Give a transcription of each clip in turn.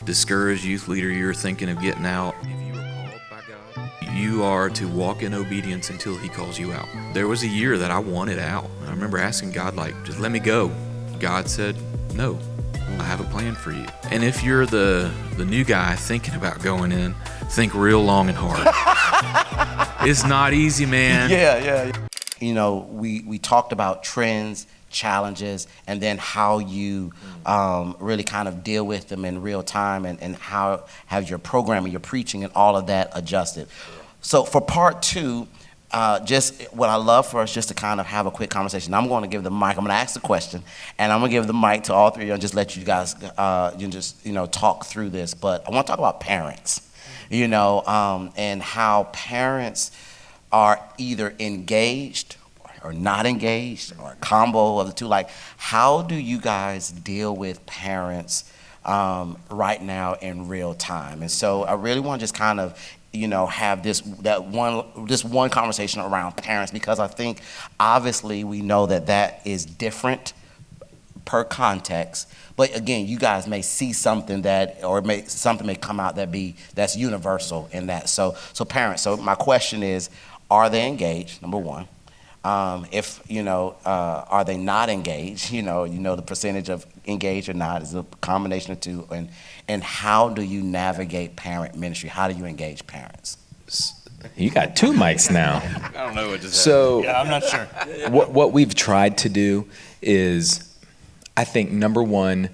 discouraged youth leader, you're thinking of getting out, if you are called by God, you are to walk in obedience until he calls you out. There was a year that I wanted out. I remember asking God, like, just let me go. God said, no, I have a plan for you. And if you're the new guy thinking about going in, think real long and hard. It's not easy, man. Yeah. You know, we talked about trends, challenges, and then how you really kind of deal with them in real time, and how have your programming, your preaching, and all of that adjusted. So for part two, just what I love for us just to kind of have a quick conversation. I'm going to give the mic. I'm going to ask the question, and I'm going to give the mic to all three of you and just let you guys talk through this. But I want to talk about parents, and how parents are either engaged or not engaged, or a combo of the two. Like, how do you guys deal with parents right now in real time? And so I really want to just kind of have this one conversation around parents, because I think obviously we know that is different per context. But again, you guys may see something something may come out that's universal in that. So parents. So my question is, are they engaged? Number one. Are they not engaged? The percentage of engaged or not is a combination of two. And how do you navigate parent ministry? How do you engage parents? You got two mics now. I don't know what just happened. Yeah, I'm not sure. What we've tried to do is, I think, number one,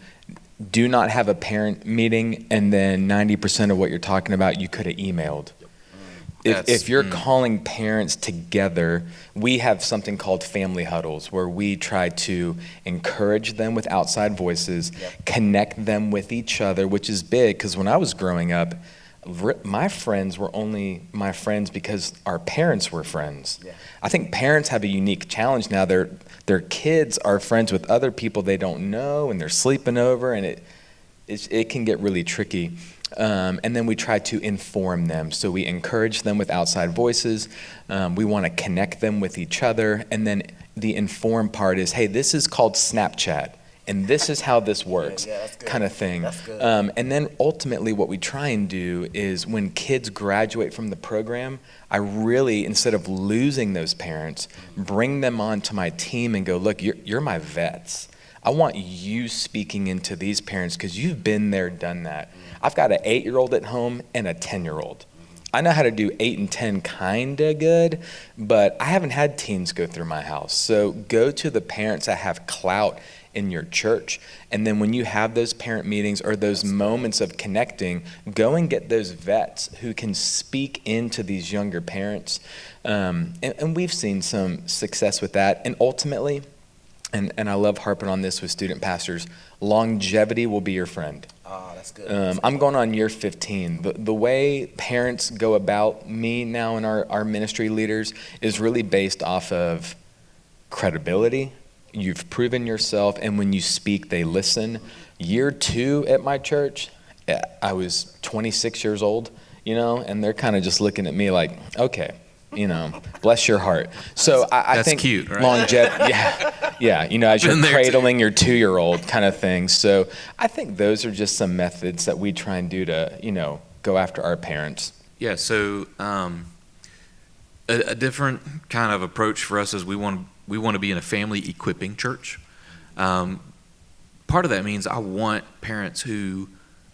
do not have a parent meeting and then 90% of what you're talking about you could have emailed. If you're calling parents together, we have something called family huddles, where we try to encourage them with outside voices, connect them with each other, which is big, because when I was growing up, my friends were only my friends because our parents were friends. Yeah. I think parents have a unique challenge now. Their kids are friends with other people they don't know, and they're sleeping over, and it can get really tricky. And then we try to inform them. So we encourage them with outside voices. We want to connect them with each other. And then the inform part is, hey, this is called Snapchat, and this is how this works, kind of thing. That's good. And then ultimately what we try and do is, when kids graduate from the program, I really, instead of losing those parents, bring them onto my team and go, look, you're my vets. I want you speaking into these parents because you've been there, done that. I've got an 8-year-old at home and a 10-year-old. I know how to do 8 and 10 kind of good, but I haven't had teens go through my house. So go to the parents that have clout in your church. And then when you have those parent meetings or those moments of connecting, go and get those vets who can speak into these younger parents. And we've seen some success with that. And ultimately, and I love harping on this with student pastors, longevity will be your friend. Oh, that's good. I'm going on year 15. The way parents go about me now and our ministry leaders is really based off of credibility. You've proven yourself, and when you speak, they listen. Year 2 at my church, I was 26 years old, and they're kind of just looking at me like, okay, bless your heart. So I think cute, right? Longevity, yeah, as you're cradling your 2-year-old kind of thing. So I think those are just some methods that we try and do to, go after our parents. Yeah, so a different kind of approach for us is we want to be in a family equipping church. Part of that means I want parents who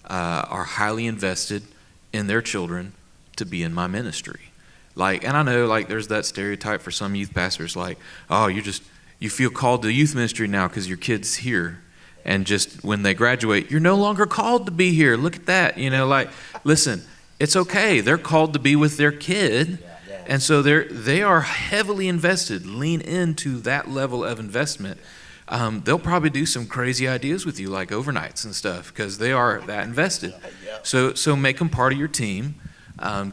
are highly invested in their children to be in my ministry. And I know, there's that stereotype for some youth pastors, oh, you feel called to youth ministry now because your kid's here. And just when they graduate, you're no longer called to be here. Look at that. Listen, it's okay. They're called to be with their kid. And so they are heavily invested. Lean into that level of investment. They'll probably do some crazy ideas with you, like overnights and stuff, because they are that invested. So make them part of your team.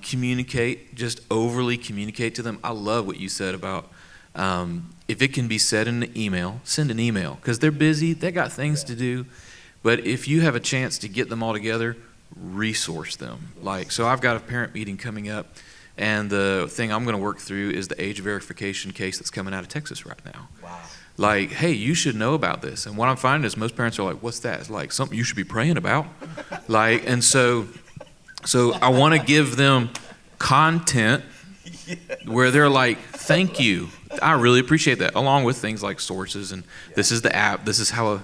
Communicate, just overly communicate to them. I love what you said about if it can be said in an email, send an email, because they're busy, they got things to do. But if you have a chance to get them all together, resource them. So I've got a parent meeting coming up, and the thing I'm going to work through is the age verification case that's coming out of Texas right now. Wow. like, hey, you should know about this. And what I'm finding is most parents are like, what's that? It's like something you should be praying about. Like, and so I want to give them content where they're like, thank you. I really appreciate that, along with things like sources and this is the app, this is how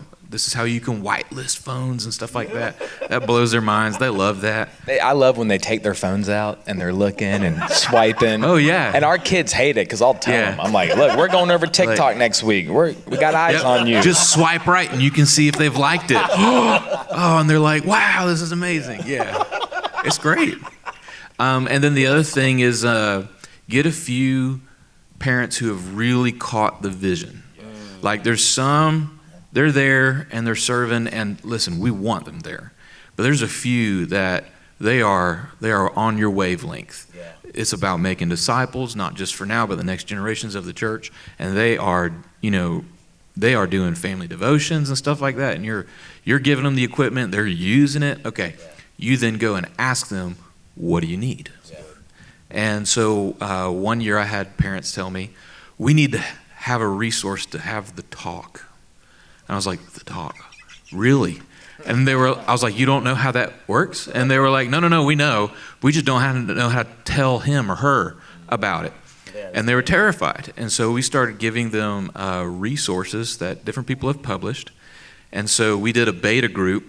you can whitelist phones and stuff like that. That blows their minds. They love that. I love when they take their phones out and they're looking and swiping. Oh, yeah. And our kids hate it because I'll tell them. I'm like, look, we're going over TikTok next week. We got eyes on you. Just swipe right and you can see if they've liked it. Oh, and they're like, wow, this is amazing. Yeah, it's great. And then the other thing is get a few parents who have really caught the vision. Like there's some, they're there and they're serving, and listen, we want them there. But there's a few that they are on your wavelength. Yeah. It's about making disciples, not just for now, but the next generations of the church. And they are doing family devotions and stuff like that. And you're giving them the equipment, they're using it. Okay, you then go and ask them, what do you need? Yeah. And so one year I had parents tell me, we need to have a resource to have the talk. And I was like, the talk? Really? And I was like, you don't know how that works? And they were like, no, we know. We just don't know how to tell him or her about it. And they were terrified. And so we started giving them resources that different people have published. And so we did a beta group,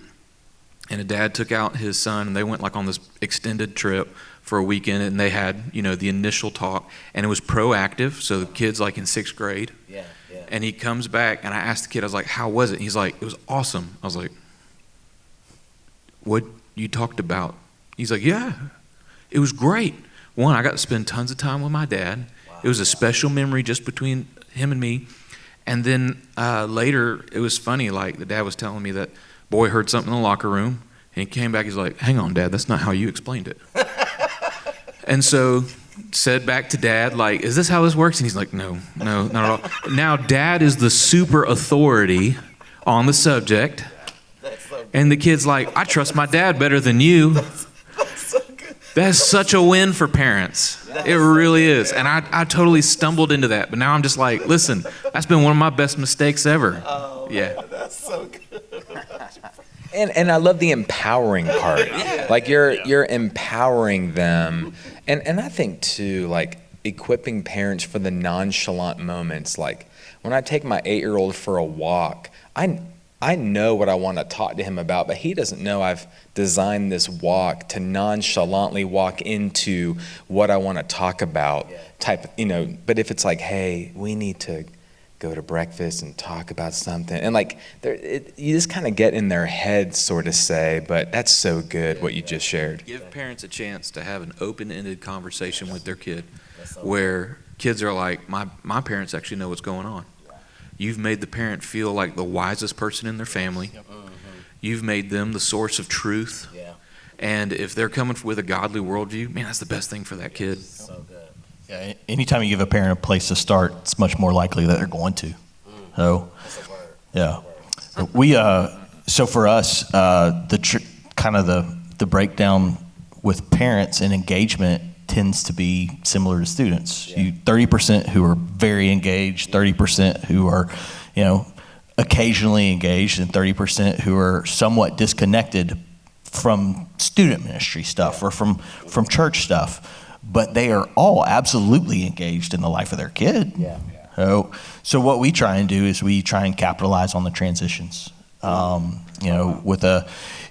and a dad took out his son, and they went like on this extended trip for a weekend, and they had, the initial talk, and it was proactive. So the kid's like in 6th grade. Yeah. And he comes back, and I asked the kid, I was like, how was it? And he's like, it was awesome. I was like, what you talked about? He's like, yeah, it was great. One, I got to spend tons of time with my dad. Wow. It was a special memory just between him and me. And then later, it was funny, like the dad was telling me that boy heard something in the locker room, and he came back, he's like, hang on, Dad, that's not how you explained it. And so said back to Dad, like, is this how this works? And he's like, no, not at all. Now Dad is the super authority on the subject. And the kid's like, I trust my dad better than you. That's such a win for parents. It really is. And I totally stumbled into that. But now I'm just like, listen, that's been one of my best mistakes ever. Oh, yeah. Man, that's so good. And I love the empowering part. Yeah. Like you're empowering them. And I think too, like equipping parents for the nonchalant moments. Like when I take my 8-year-old for a walk, I know what I want to talk to him about, but he doesn't know I've designed this walk to nonchalantly walk into what I want to talk about but if it's like, hey, we need to go to breakfast and talk about something. And like, you just kind of get in their head, sort of say, but that's so good what you just shared. Give parents a chance to have an open-ended conversation with their kid where kids are like, my parents actually know what's going on. You've made the parent feel like the wisest person in their family. You've made them the source of truth. Yeah. And if they're coming with a godly worldview, man, that's the best thing for that kid. So good. Yeah, anytime you give a parent a place to start, it's much more likely that they're going to. So, yeah. So for us, the breakdown with parents and engagement tends to be similar to students. Yeah. 30% who are very engaged, 30% who are, occasionally engaged, and 30% who are somewhat disconnected from student ministry stuff or from church stuff. But they are all absolutely engaged in the life of their kid. Yeah. So what we try and do is we try and capitalize on the transitions. With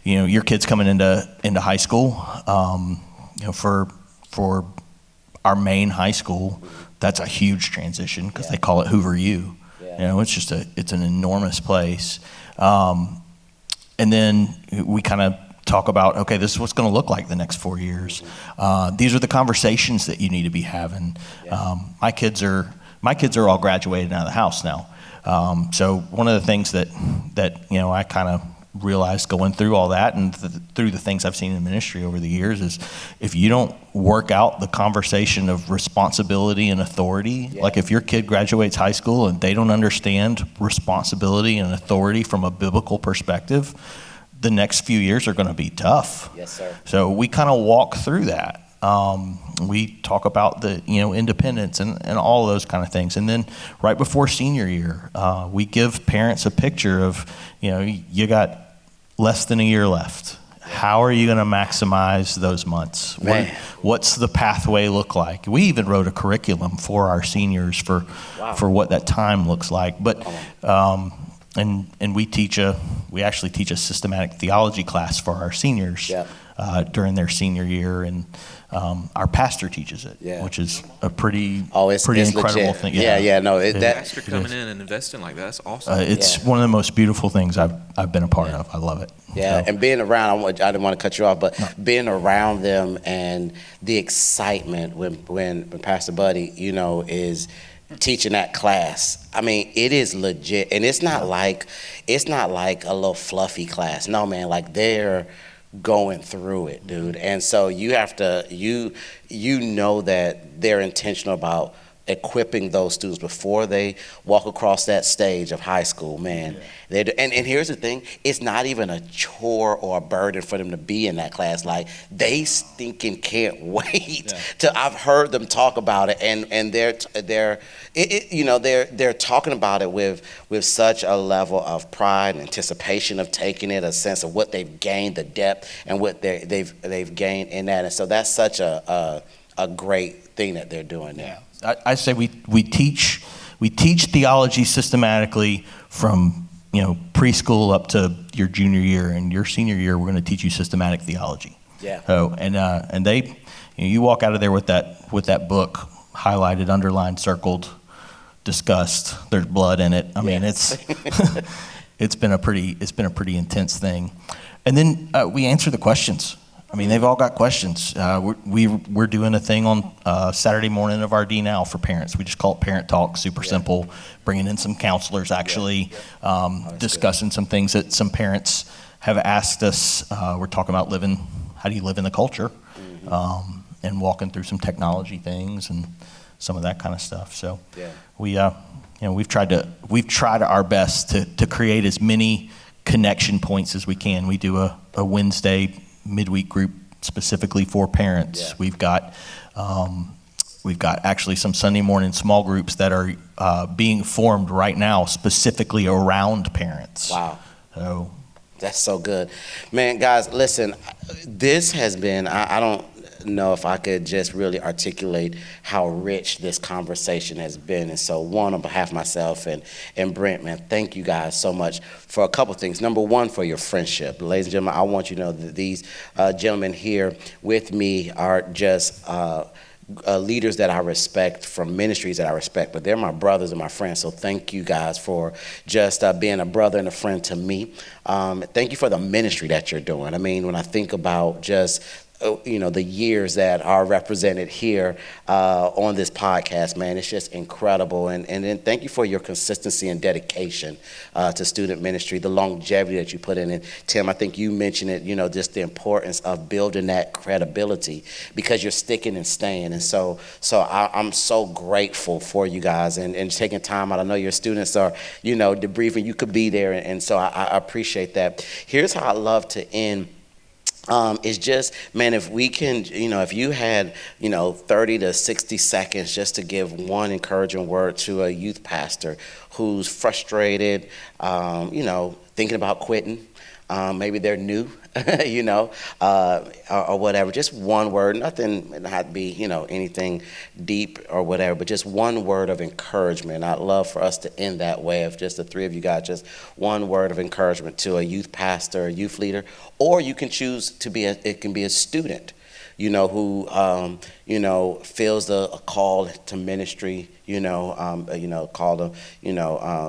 your kids coming into high school, for our main high school, that's a huge transition because they call it Hoover U. Yeah. It's an enormous place. And then we kind of talk about, okay, this is what's going to look like the next 4 years. These are the conversations that you need to be having. My kids are all graduated out of the house now. So one of the things that I kind of realized going through all that and through the things I've seen in ministry over the years is if you don't work out the conversation of responsibility and authority, like if your kid graduates high school and they don't understand responsibility and authority from a biblical perspective, the next few years are going to be tough. Yes, sir. So we kind of walk through that. We talk about the independence and all those kind of things. And then right before senior year, we give parents a picture of you got less than a year left. How are you going to maximize those months? What's the pathway look like? We even wrote a curriculum for our seniors for what that time looks like. But and we actually teach a systematic theology class for our seniors during their senior year, and our pastor teaches it, which is a pretty incredible legit. thing. Pastor coming in and investing like that's awesome. It's one of the most beautiful things I've been a part of. I love it. Yeah, and being around, I didn't want to cut you off, but being around them and the excitement when Pastor Buddy, is teaching that class. I mean, it is legit, and it's not like a little fluffy class. No, man, like they're going through it, dude. And so you have to, you know that they're intentional about equipping those students before they walk across that stage of high school, man. And here's the thing, it's not even a chore or a burden for them to be in that class. Like, they stinking can't wait I've heard them talk about it, and they're talking about it with such a level of pride and anticipation of taking it, a sense of what they've gained, the depth and what they've gained in that. And so that's such a great thing that they're doing now. I say we teach theology systematically from preschool up to your junior year, and your senior year we're going to teach you systematic theology. Yeah. So and they, you walk out of there with that book highlighted, underlined, circled, discussed. There's blood in it. I mean, it's been a pretty intense thing, and then we answer the questions. I mean, they've all got questions. We're doing a thing on Saturday morning of RD now for parents. We just call it Parent Talk, super simple, bringing in some counselors actually, discussing some things that some parents have asked us. We're talking about how do you live in the culture, and walking through some technology things and some of that kind of stuff. So we've tried our best to create as many connection points as we can. We do a Wednesday midweek group specifically for parents. We've got actually some Sunday morning small groups that are being formed right now specifically around parents. Wow. So that's so good, man. Guys, listen, this has been, I don't know if I could just really articulate how rich this conversation has been. And so, on behalf of myself and Brent, man, thank you guys so much for a couple things. Number one, for your friendship. Ladies and gentlemen, I want you to know that these gentlemen here with me are just leaders that I respect, from ministries that I respect, but they're my brothers and my friends. So thank you guys for just being a brother and a friend to me. Thank you for the ministry that you're doing. I mean, when I think about just the years that are represented here on this podcast, man, it's just incredible. And then thank you for your consistency and dedication to student ministry, the longevity that you put in. And Tim, I think you mentioned it, just the importance of building that credibility, because you're sticking and staying. And so I'm so grateful for you guys and taking time out. I know your students are, debriefing. You could be there. And so I appreciate that. Here's how I love to end. It's just, man, if we can, if you had, 30 to 60 seconds just to give one encouraging word to a youth pastor who's frustrated, thinking about quitting, maybe they're new, or whatever, just one word, nothing, it had to be, anything deep or whatever, but just one word of encouragement. I'd love for us to end that way, if just the three of you got just one word of encouragement to a youth pastor, a youth leader, or you can choose to be it can be a student, who, feels a call to ministry, call to,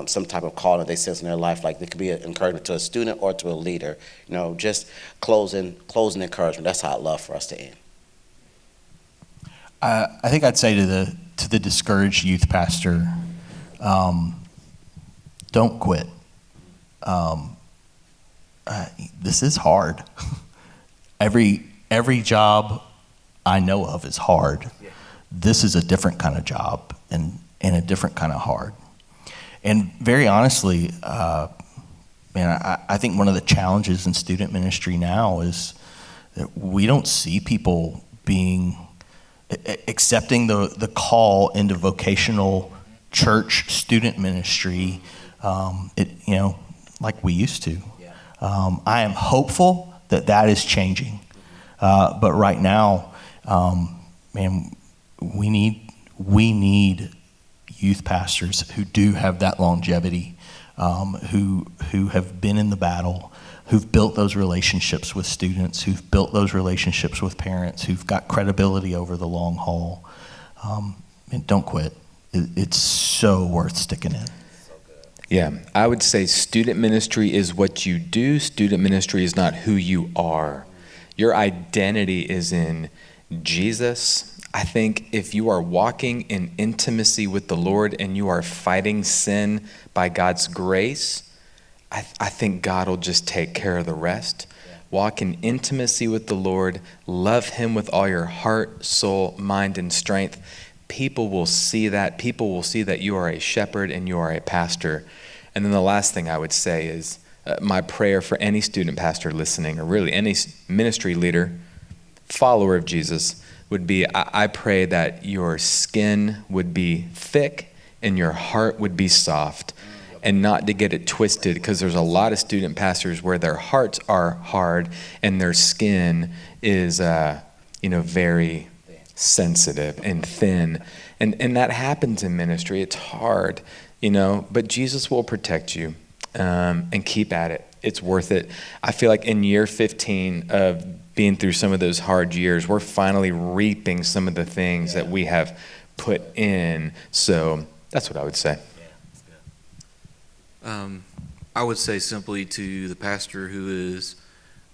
some type of call that they sense in their life. Like, it could be an encouragement to a student or to a leader, just closing encouragement. That's how I'd love for us to end. I think I'd say to the discouraged youth pastor, don't quit. This is hard. Every job I know of is hard. Yeah. This is a different kind of job and a different kind of hard. And very honestly, I think one of the challenges in student ministry now is that we don't see people being accepting the call into vocational church student ministry, like we used to. I am hopeful that is changing. But right now, man, we need youth pastors who do have that longevity, who have been in the battle, who've built those relationships with students, who've built those relationships with parents, who've got credibility over the long haul. And don't quit. It's so worth sticking in. Yeah, I would say student ministry is what you do. Student ministry is not who you are. Your identity is in Jesus. I think if you are walking in intimacy with the Lord and you are fighting sin by God's grace, I think God will just take care of the rest. Walk in intimacy with the Lord. Love him with all your heart, soul, mind, and strength. People will see that. People will see that you are a shepherd and you are a pastor. And then the last thing I would say is my prayer for any student pastor listening, or really any ministry leader, follower of Jesus, would be, I pray that your skin would be thick and your heart would be soft, and not to get it twisted, because there's a lot of student pastors where their hearts are hard and their skin is very sensitive and thin, and that happens in ministry. It's hard, but Jesus will protect you, and keep at it. It's worth it. I feel like in year 15 of being through some of those hard years, we're finally reaping some of the things that we have put in. So that's what I would say. I would say simply to the pastor who is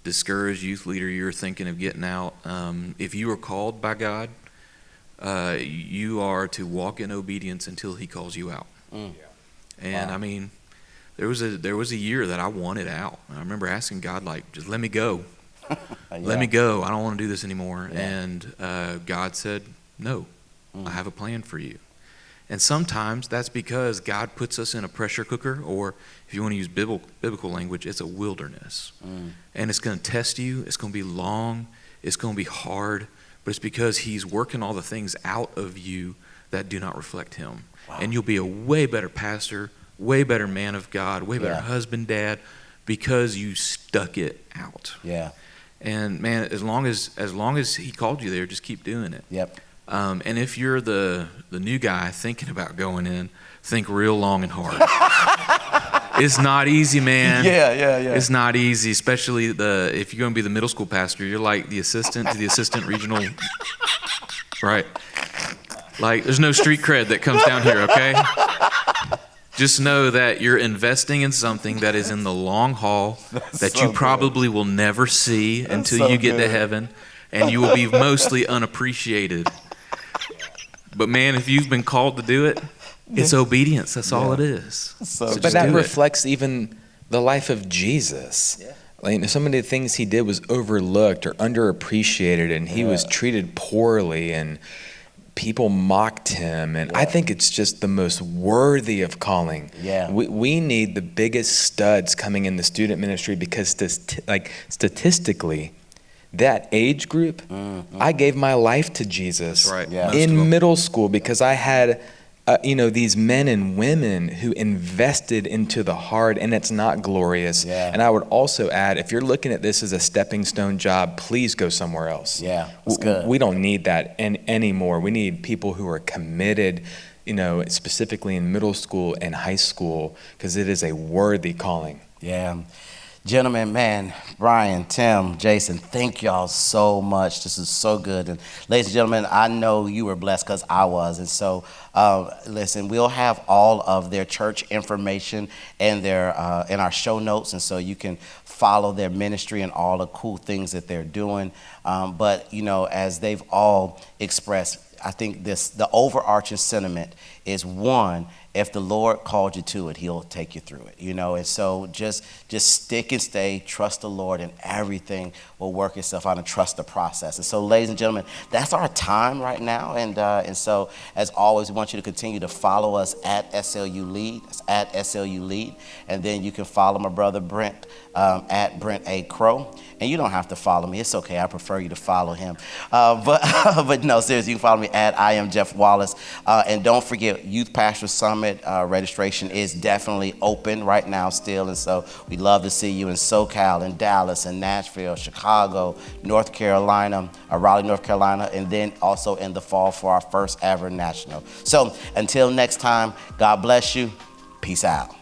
discouraged, youth leader, you're thinking of getting out, if you are called by God, you are to walk in obedience until he calls you out. And wow. I mean, there was a year that I wanted out. I remember asking God, like, just let me go. Let me go. I don't want to do this anymore. And God said, no, I have a plan for you. And sometimes that's because God puts us in a pressure cooker, or if you want to use biblical language, it's a wilderness. And it's going to test you. It's going to be long. It's going to be hard. But it's because he's working all the things out of you that do not reflect him. Wow. And you'll be a way better pastor, way better man of God, way better husband, dad, because you stuck it out. Yeah. And man, as long as he called you there, just keep doing it. Yep. And if you're the new guy thinking about going in, think real long and hard. It's not easy, man. Yeah. It's not easy, especially if you're going to be the middle school pastor. You're like the assistant to the assistant regional, right? Like, there's no street cred that comes down here, okay? Just know that you're investing in something that is in the long haul, that you probably will never see until you get to heaven, and you will be mostly unappreciated. But man, if you've been called to do it, it's obedience. That's all it is. So but that reflects even the life of Jesus. Yeah. Like, some of the things he did was overlooked or underappreciated, and he was treated poorly, and people mocked him. And I think it's just the most worthy of calling. Yeah. We need the biggest studs coming in the student ministry, because statistically, that age group, I gave my life to Jesus in middle school, because I had, these men and women who invested into the hard, and it's not glorious. Yeah. And I would also add, if you're looking at this as a stepping stone job, please go somewhere else. Yeah, that's good. We don't need that anymore. We need people who are committed, specifically in middle school and high school, because it is a worthy calling. Yeah. Gentlemen, man, Bryan, Tim, Jason, thank y'all so much. This is so good. And ladies and gentlemen, I know you were blessed, because I was. And so, listen, we'll have all of their church information and in our show notes. And so you can follow their ministry and all the cool things that they're doing. But, as they've all expressed, I think the overarching sentiment is, one, if the Lord called you to it, he'll take you through it, and so just stick and stay, trust the Lord, and everything will work itself out, and trust the process. And so, ladies and gentlemen, that's our time right now. And so, as always, we want you to continue to follow us at SLU Lead. It's at SLU Lead. And then you can follow my brother Brent at Brent A. Crow. And you don't have to follow me. It's okay. I prefer you to follow him. But no, seriously, you can follow me at I am Jeff Wallace. And don't forget, Youth Pastor Summit registration is definitely open right now still. And so we'd love to see you in SoCal, in Dallas, in Nashville, Chicago, North Carolina, Raleigh, North Carolina, and then also in the fall for our first ever national. So until next time, God bless you. Peace out.